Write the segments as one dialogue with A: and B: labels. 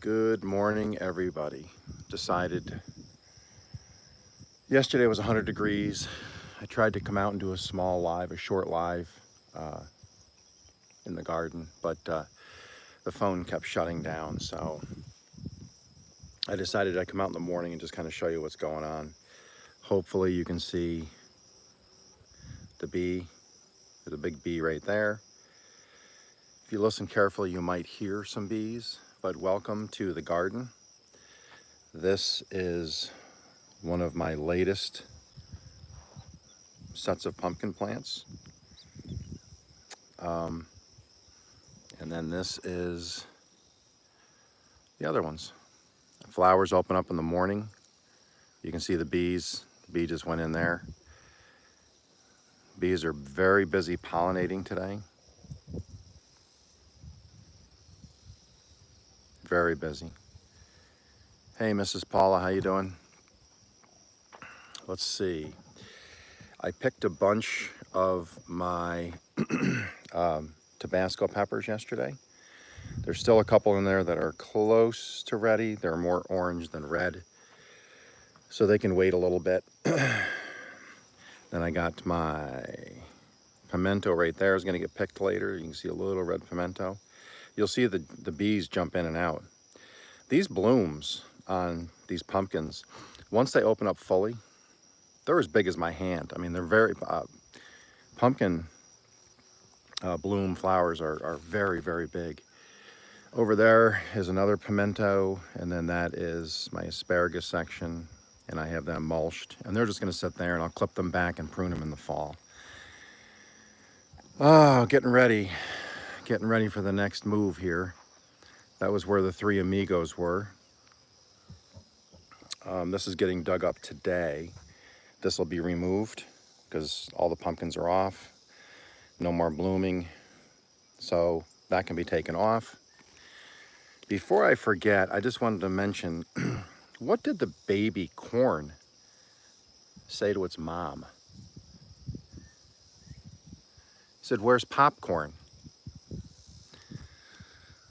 A: Good morning, everybody. Decided yesterday was 100 degrees. I tried to come out and do a short live in the garden, but the phone kept shutting down. So I decided I'd come out in the morning and just kind of show you what's going on. Hopefully you can see the bee. There's a big bee right there. If you listen carefully, you might hear some bees, but welcome to the garden. This is one of my latest sets of pumpkin plants. And then this is the other ones. The flowers open up in the morning. You can see the bees. The bee just went in there. Bees are very busy pollinating today. Very busy. Hey, Mrs. Paula, how you doing? Let's see. I picked a bunch of my Tabasco peppers yesterday. There's still a couple in there that are close to ready. They're more orange than red, so they can wait a little bit. Then I got my pimento right there. Is going to get picked later. You can see a little red pimento. You'll see the bees jump in and out. These blooms on these pumpkins, once they open up fully, they're as big as my hand. I mean, they're very, pumpkin bloom flowers are very, very big. Over there is another pimento, and then that is my asparagus section, and I have them mulched, and they're just going to sit there, and I'll clip them back and prune them in the fall. Oh, getting ready for the next move here. That was where the three amigos were. This is getting dug up today. This will be removed because all the pumpkins are off. No more blooming, so that can be taken off. Before I forget, I just wanted to mention, what did the baby corn say to its mom? It said, "Where's popcorn?"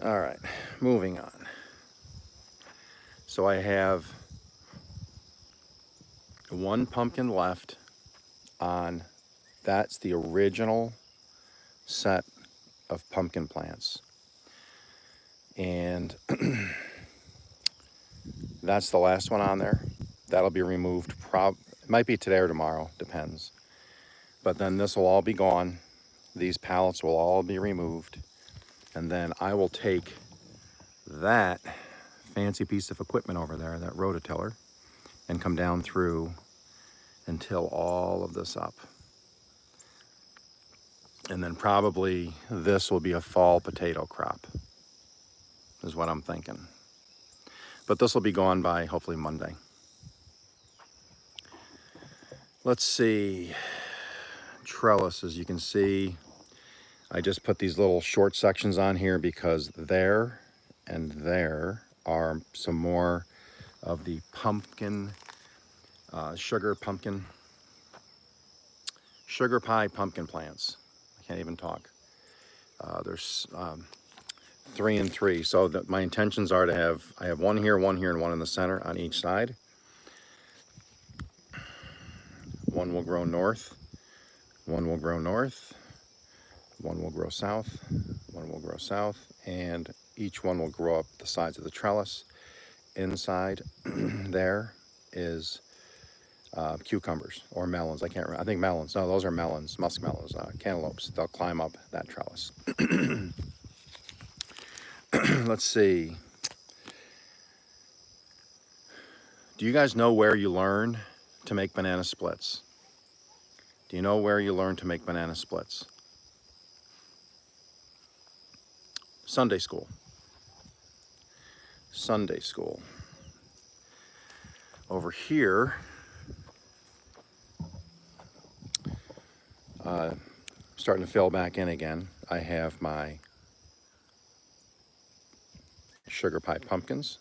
A: All right, moving on. So I have one pumpkin left on, that's the original set of pumpkin plants. And that's the last one on there. That'll be removed, it might be today or tomorrow, depends. But then this will all be gone. These pallets will all be removed. And then I will take that fancy piece of equipment over there, that rototiller, and come down through and till all of this up. And then probably this will be a fall potato crop, is what I'm thinking. But this will be gone by hopefully Monday. Let's see, trellises. You can see I just put these little short sections on here because there and there are some more of the pumpkin, sugar pie pumpkin plants. I can't even talk. There's 3 and 3. So my intentions are to have, I have one here, and one in the center on each side. One will grow north, one will grow north, one will grow south, one will grow south, and each one will grow up the sides of the trellis. Inside there is cucumbers or melons. I can't remember. I think melons. No, those are melons, muskmelons, cantaloupes. They'll climb up that trellis. Let's see. Do you guys know where you learn to make banana splits? Do you know where you learn to make banana splits? Sunday school. Sunday school. Over here, starting to fill back in again, I have my sugar pie pumpkins.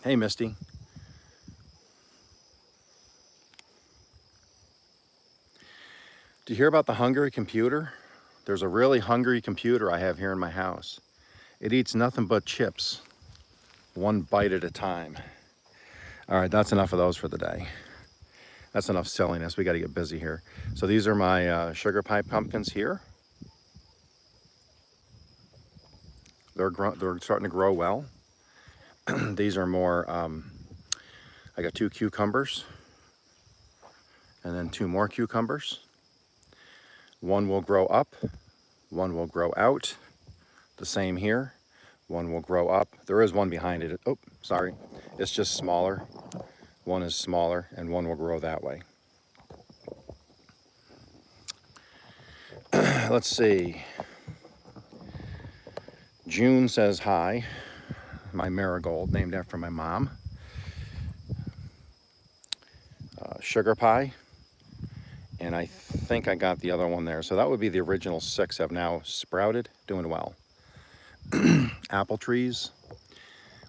A: Hey, Misty. Did you hear about the Hungry computer There's a really hungry computer I have here in my house. It eats nothing but chips, one bite at a time. All right, that's enough of those for the day. That's enough silliness. We got to get busy here. So these are my sugar pie pumpkins here. They're starting to grow well. These are more, I got 2 cucumbers and then 2 more cucumbers. One will grow up, one will grow out. The same here. One will grow up. There is one behind it. Oh, sorry. It's just smaller. One is smaller and one will grow that way. Let's see. June says hi. My marigold, named after my mom. Sugar pie. And I think I got the other one there. So that would be the original 6 have now sprouted, doing well. Apple trees.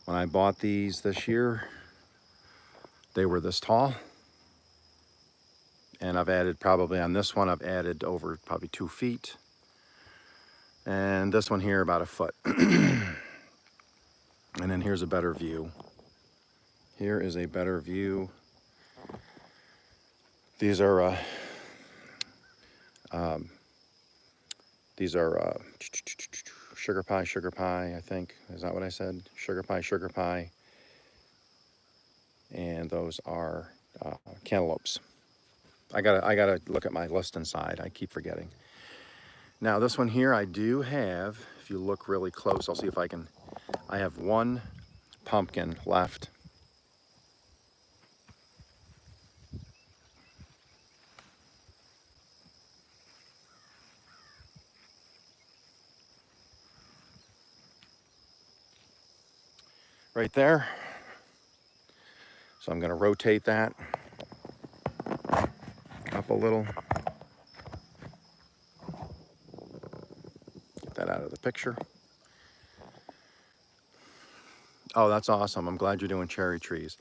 A: When I bought these this year, they were this tall. And I've added probably on this one, I've added over probably 2 feet. And this one here about 1 foot. And then here's a better view. Here is a better view. These are sugar pie, I think. Is that what I said? Sugar pie. And those are cantaloupes. I gotta look at my list inside. I keep forgetting. Now this one here I do have, if you look really close, I'll see if I have 1 pumpkin left. Right there. So I'm going to rotate that up a little. Get that out of the picture. Oh, that's awesome. I'm glad you're doing cherry trees.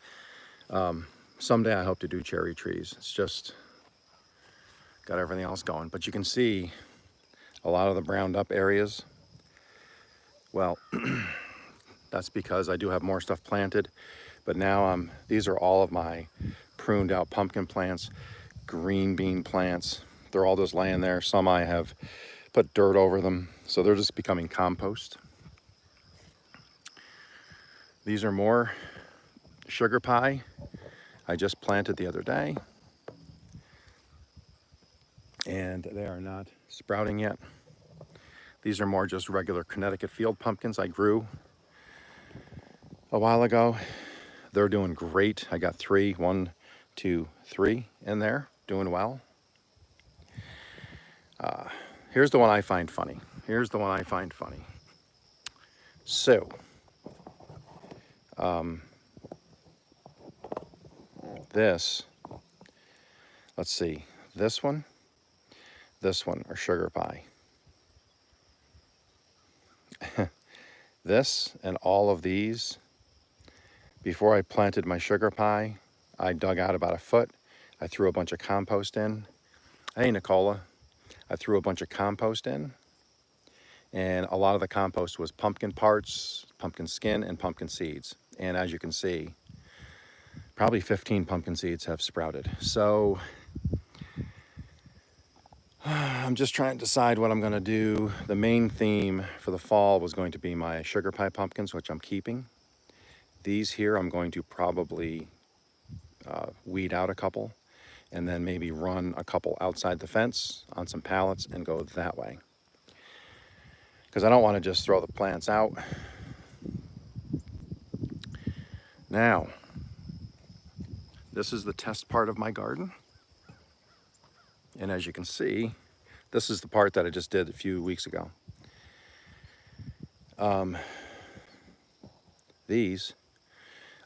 A: Someday I hope to do cherry trees. It's just got everything else going. But you can see a lot of the browned up areas. Well, that's because I do have more stuff planted. But now these are all of my pruned out pumpkin plants, green bean plants. They're all just laying there. Some I have put dirt over them, so they're just becoming compost. These are more sugar pie I just planted the other day. And they are not sprouting yet. These are more just regular Connecticut field pumpkins I grew a while ago. They're doing great. I got 3, 1, 2, 3 in there, doing well. Here's the one I find funny. So, this, let's see, this one are sugar pie. This and all of these, before I planted my sugar pie, I dug out about 1 foot. I threw a bunch of compost in. Hey, Nicola. I threw a bunch of compost in. And a lot of the compost was pumpkin parts, pumpkin skin, and pumpkin seeds. And as you can see, probably 15 pumpkin seeds have sprouted. So I'm just trying to decide what I'm going to do. The main theme for the fall was going to be my sugar pie pumpkins, which I'm keeping. These here I'm going to probably weed out a couple and then maybe run a couple outside the fence on some pallets and go that way. Because I don't want to just throw the plants out. Now, this is the test part of my garden. And as you can see, this is the part that I just did a few weeks ago. These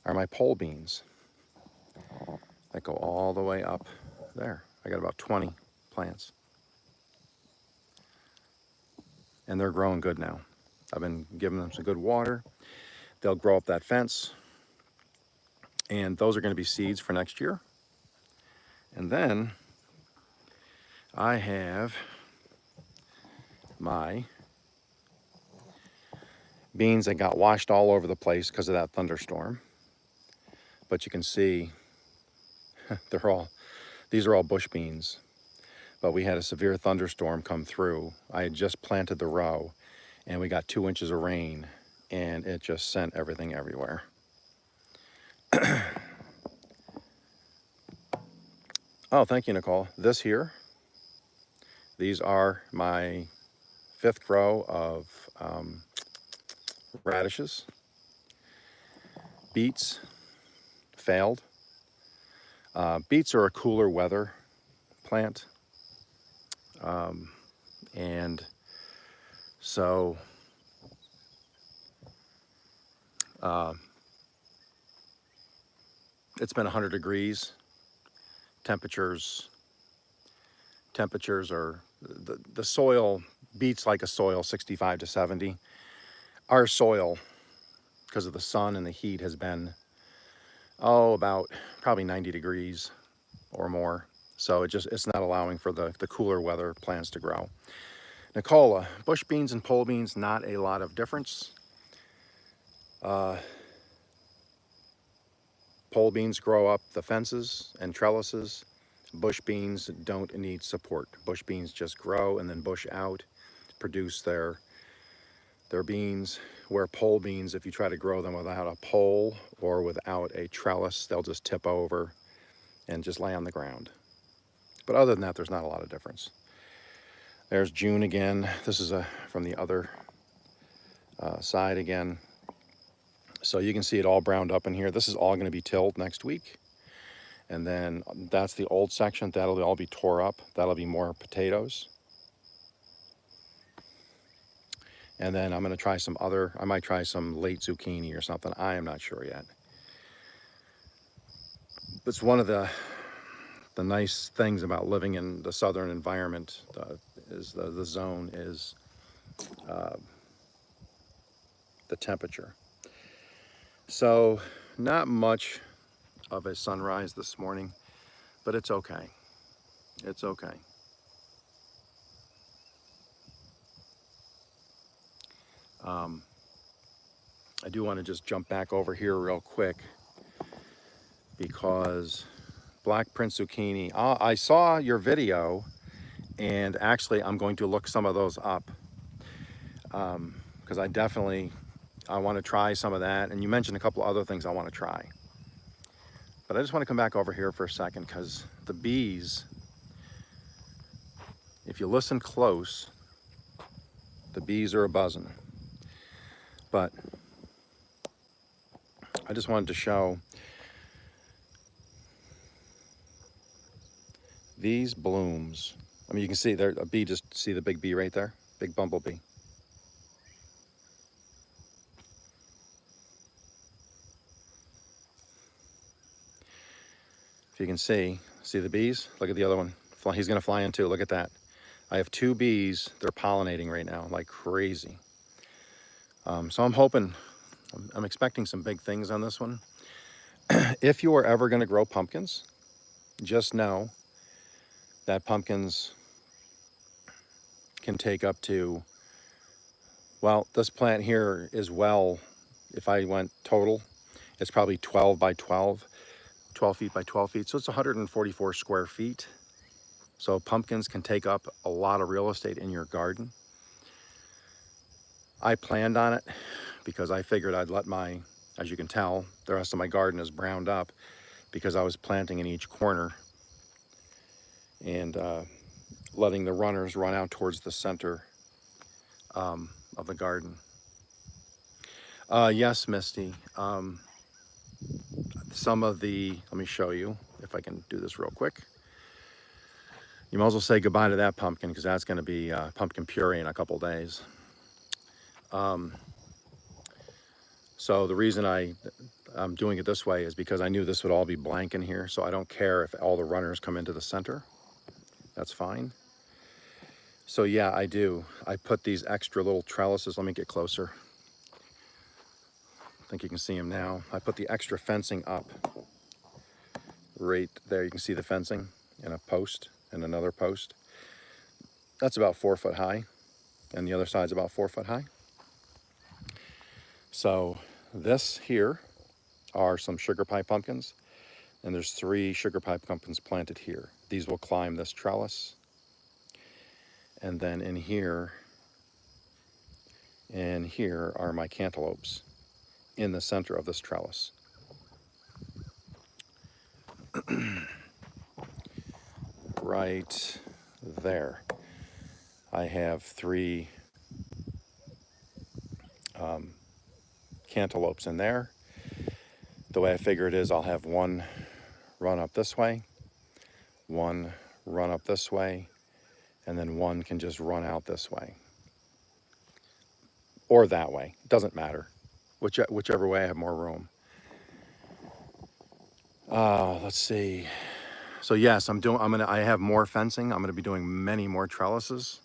A: are my pole beans that go all the way up there. I got about 20 plants. And they're growing good now. I've been giving them some good water. They'll grow up that fence. And those are going to be seeds for next year. And then I have my beans that got washed all over the place because of that thunderstorm. But you can see these are all bush beans. But we had a severe thunderstorm come through. I had just planted the row and we got 2 inches of rain and it just sent everything everywhere. Oh, thank you, Nicole. These are my 5th row of radishes. Beets failed. Beets are a cooler weather plant. And so it's been 100 degrees. Temperatures are, the soil, beets like a soil 65 to 70. Our soil, because of the sun and the heat, has been, about probably 90 degrees or more. So it's not allowing for the cooler weather plants to grow. Nicola, bush beans and pole beans, not a lot of difference. Pole beans grow up the fences and trellises. Bush beans don't need support. Bush beans just grow and then bush out, produce their beans, where pole beans, if you try to grow them without a pole or without a trellis, they'll just tip over and just lay on the ground. But other than that, there's not a lot of difference. There's June again. This is from the other side again. So you can see it all browned up in here. This is all going to be tilled next week. And then that's the old section. That'll all be tore up. That'll be more potatoes. And then I'm going to try I might try some late zucchini or something. I am not sure yet. It's one of the nice things about living in the southern environment, is the zone is the temperature. So not much of a sunrise this morning, but it's okay. It's okay. I do want to just jump back over here real quick because black Prince zucchini, I saw your video and actually I'm going to look some of those up because I want to try some of that. And you mentioned a couple other things I want to try. But I just want to come back over here for a second because the bees, if you listen close, the bees are a-buzzing. But I just wanted to show these blooms. I mean, you can see there a bee, just see the big bee right there, big bumblebee. If you can see the bees, look at the other one. He's gonna fly in too, look at that. I have 2 bees, they're pollinating right now like crazy. So I'm expecting some big things on this one. If you are ever gonna grow pumpkins, just know that pumpkins can take up to, well, this plant here is, well, if I went total, it's probably 12 by 12, 12 feet by 12 feet. So it's 144 square feet. So pumpkins can take up a lot of real estate in your garden. I planned on it because I figured I'd let as you can tell, the rest of my garden is browned up because I was planting in each corner and letting the runners run out towards the center of the garden. Yes, Misty. Some of let me show you if I can do this real quick. You might as well say goodbye to that pumpkin because that's going to be pumpkin puree in a couple days. So the reason I'm doing it this way is because I knew this would all be blank in here. So I don't care if all the runners come into the center. That's fine. So yeah, I do. I put these extra little trellises. Let me get closer. I think you can see them now. I put the extra fencing up right there. You can see the fencing and a post and another post. That's about 4 foot high. and the other side's about 4 foot high. So this here are some sugar pie pumpkins, and there's 3 sugar pie pumpkins planted here. These will climb this trellis. And then in here and here are my cantaloupes in the center of this trellis. Right there, I have 3 cantaloupes in there. The way I figure it is, I'll have one run up this way, one run up this way, and then one can just run out this way. Or that way, it doesn't matter. Whichever way I have more room. Let's see. So yes, I have more fencing. I'm gonna be doing many more trellises,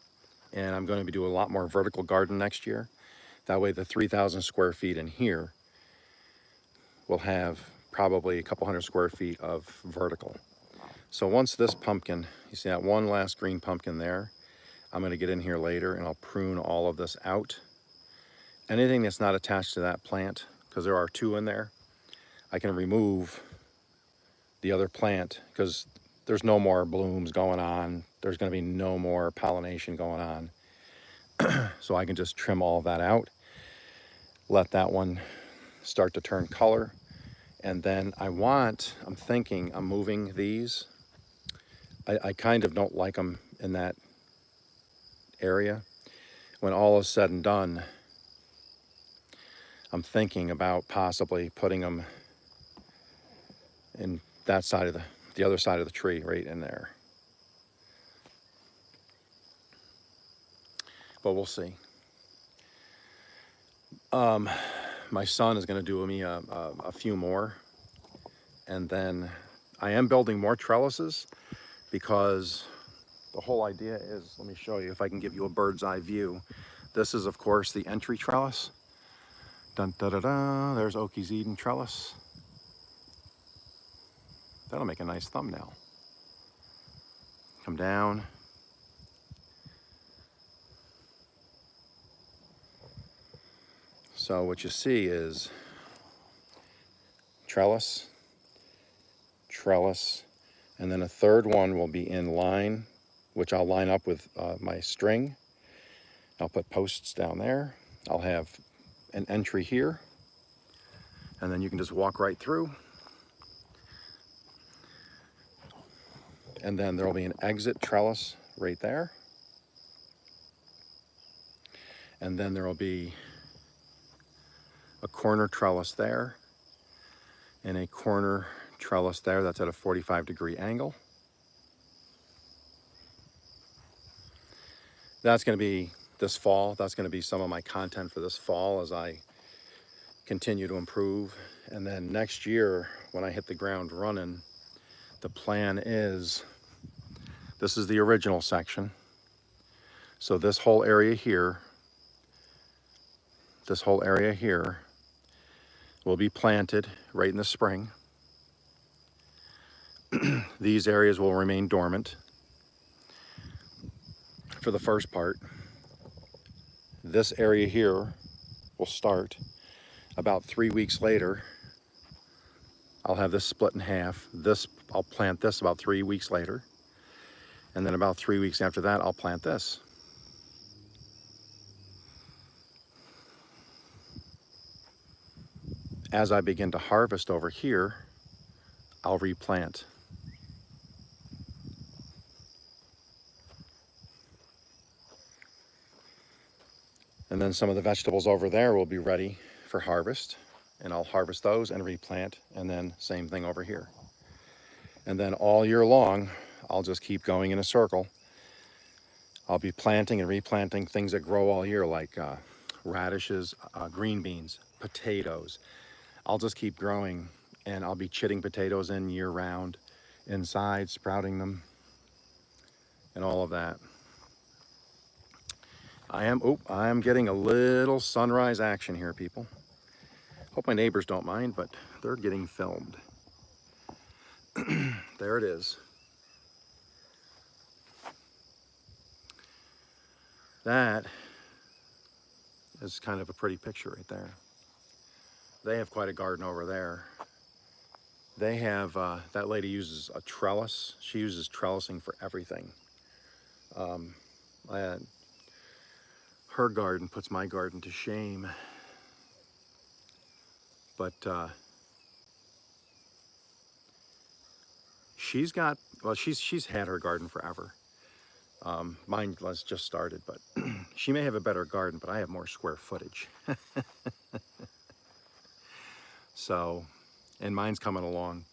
A: and I'm gonna be doing a lot more vertical garden next year. That way the 3,000 square feet in here will have probably a couple hundred square feet of vertical. So once this pumpkin, you see that one last green pumpkin there, I'm gonna get in here later and I'll prune all of this out. Anything that's not attached to that plant, because there are 2 in there, I can remove the other plant because there's no more blooms going on. There's gonna be no more pollination going on. So I can just trim all of that out, let that one start to turn color. And then I'm thinking I'm moving these. I kind of don't like them in that area. When all is said and done, I'm thinking about possibly putting them in that side of the other side of the tree, right in there. But we'll see. My son is going to do me a few more, and then I am building more trellises because the whole idea is, let me show you if I can give you a bird's eye view. This is, of course, the entry trellis. Dun, da, da, da. There's Okies Eden trellis. That'll make a nice thumbnail. Come down. So what you see is trellis, trellis, and then a third one will be in line, which I'll line up with my string. I'll put posts down there. I'll have an entry here, and then you can just walk right through. And then there will be an exit trellis right there. And then there will be a corner trellis there and a corner trellis there that's at a 45-degree angle. That's going to be this fall. That's going to be some of my content for this fall as I continue to improve. And then next year, when I hit the ground running, the plan is, this is the original section. So this whole area here will be planted right in the spring. These areas will remain dormant for the first part. This area here will start. About 3 weeks later, I'll have this split in half. I'll plant this about 3 weeks later. And then about 3 weeks after that, I'll plant this. As I begin to harvest over here, I'll replant. And then some of the vegetables over there will be ready for harvest, and I'll harvest those and replant, and then same thing over here. And then all year long, I'll just keep going in a circle. I'll be planting and replanting things that grow all year, like radishes, green beans, potatoes. I'll just keep growing, and I'll be chitting potatoes in year round, inside, sprouting them, and all of that. I am getting a little sunrise action here, people. Hope my neighbors don't mind, but they're getting filmed. There it is. That is kind of a pretty picture right there. They have quite a garden over there. They have, that lady uses a trellis. She uses trellising for everything. I, her garden puts my garden to shame. But she's got, well, she's had her garden forever. Mine was just started, but she may have a better garden, but I have more square footage. So, and mine's coming along.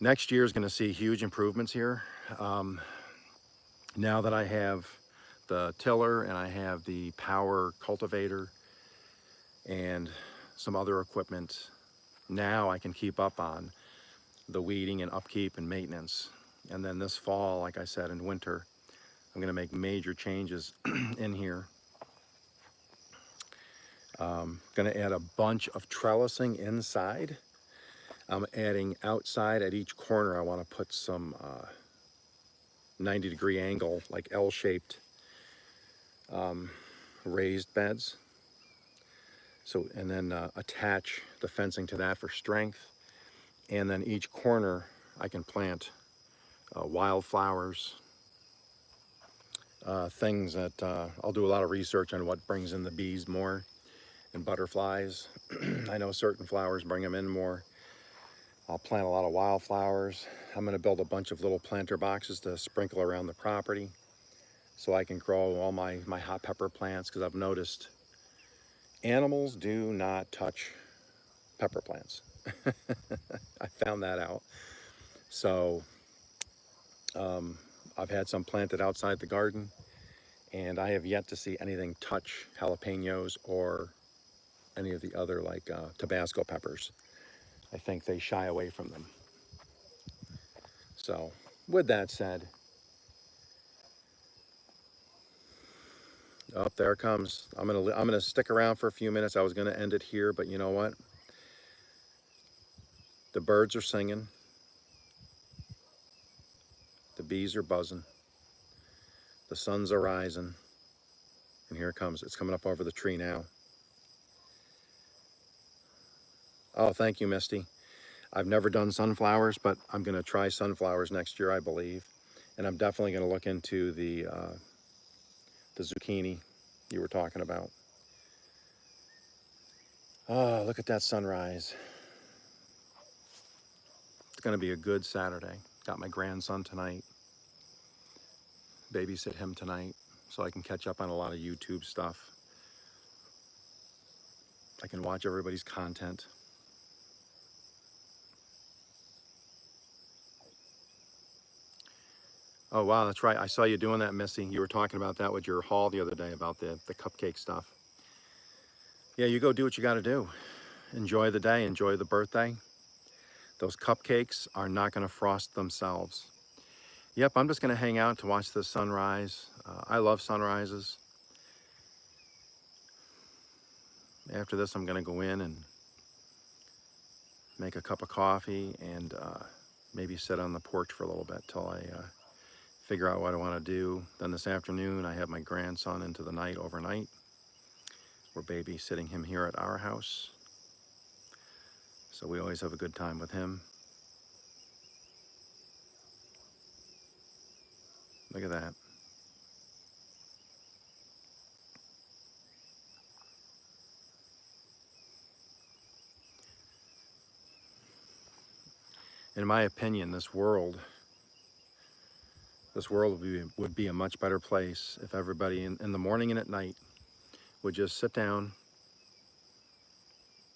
A: Next year is going to see huge improvements here. Now that I have the tiller and I have the power cultivator and some other equipment, now I can keep up on the weeding and upkeep and maintenance. And then this fall, like I said, in winter, I'm going to make major changes in here. Going to add a bunch of trellising inside. I'm adding outside at each corner. I want to put some 90-degree angle, like L-shaped raised beds. So, and then attach the fencing to that for strength. And then each corner I can plant wildflowers, things that I'll do a lot of research on what brings in the bees more and butterflies. I know certain flowers bring them in more. I'll plant a lot of wildflowers. I'm going to build a bunch of little planter boxes to sprinkle around the property so I can grow all my hot pepper plants, because I've noticed animals do not touch pepper plants. I found that out. So I've had some planted outside the garden, and I have yet to see anything touch jalapenos or any of the other, like Tabasco peppers. I think they shy away from them. So with that said, oh, there it comes. I'm gonna stick around for a few minutes. I was gonna end it here, but you know what? The birds are singing. The bees are buzzing. The sun's are rising. And here it comes. It's coming up over the tree now. Oh, thank you, Misty. I've never done sunflowers, but I'm gonna try sunflowers next year, I believe. And I'm definitely gonna look into the zucchini you were talking about. Oh, look at that sunrise. It's gonna be a good Saturday. Got my grandson tonight. Babysit him tonight so I can catch up on a lot of YouTube stuff. I can watch everybody's content. Oh, wow, that's right. I saw you doing that, Missy. You were talking about that with your haul the other day about the cupcake stuff. Yeah, you go do what you got to do. Enjoy the day. Enjoy the birthday. Those cupcakes are not going to frost themselves. Yep, I'm just going to hang out to watch the sunrise. I love sunrises. After this, I'm going to go in and make a cup of coffee and maybe sit on the porch for a little bit till I figure out what I want to do. Then this afternoon, I have my grandson into the night overnight. We're babysitting him here at our house. So we always have a good time with him. Look at that. In my opinion, this world would be a much better place if everybody in the morning and at night would just sit down,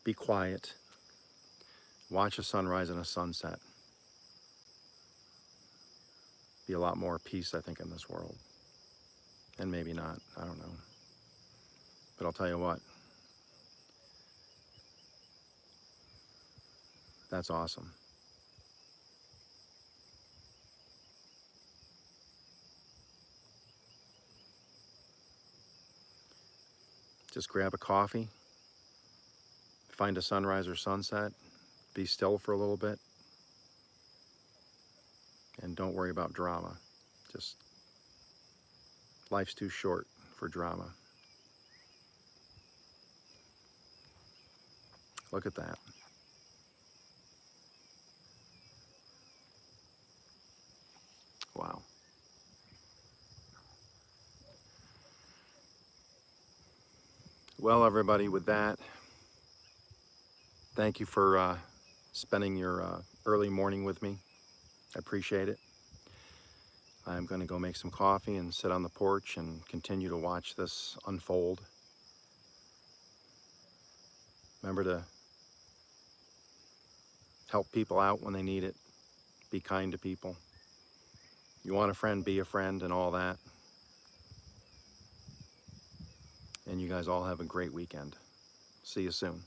A: be quiet, watch a sunrise and a sunset. Be a lot more peace, I think, in this world. And maybe not, I don't know. But I'll tell you what, that's awesome. Just grab a coffee, find a sunrise or sunset, be still for a little bit, and don't worry about drama. Just, life's too short for drama. Look at that. Wow. Well, everybody, with that, thank you for spending your early morning with me. I appreciate it. I'm going to go make some coffee and sit on the porch and continue to watch this unfold. Remember to help people out when they need it. Be kind to people. You want a friend, be a friend, and all that. And you guys all have a great weekend. See you soon.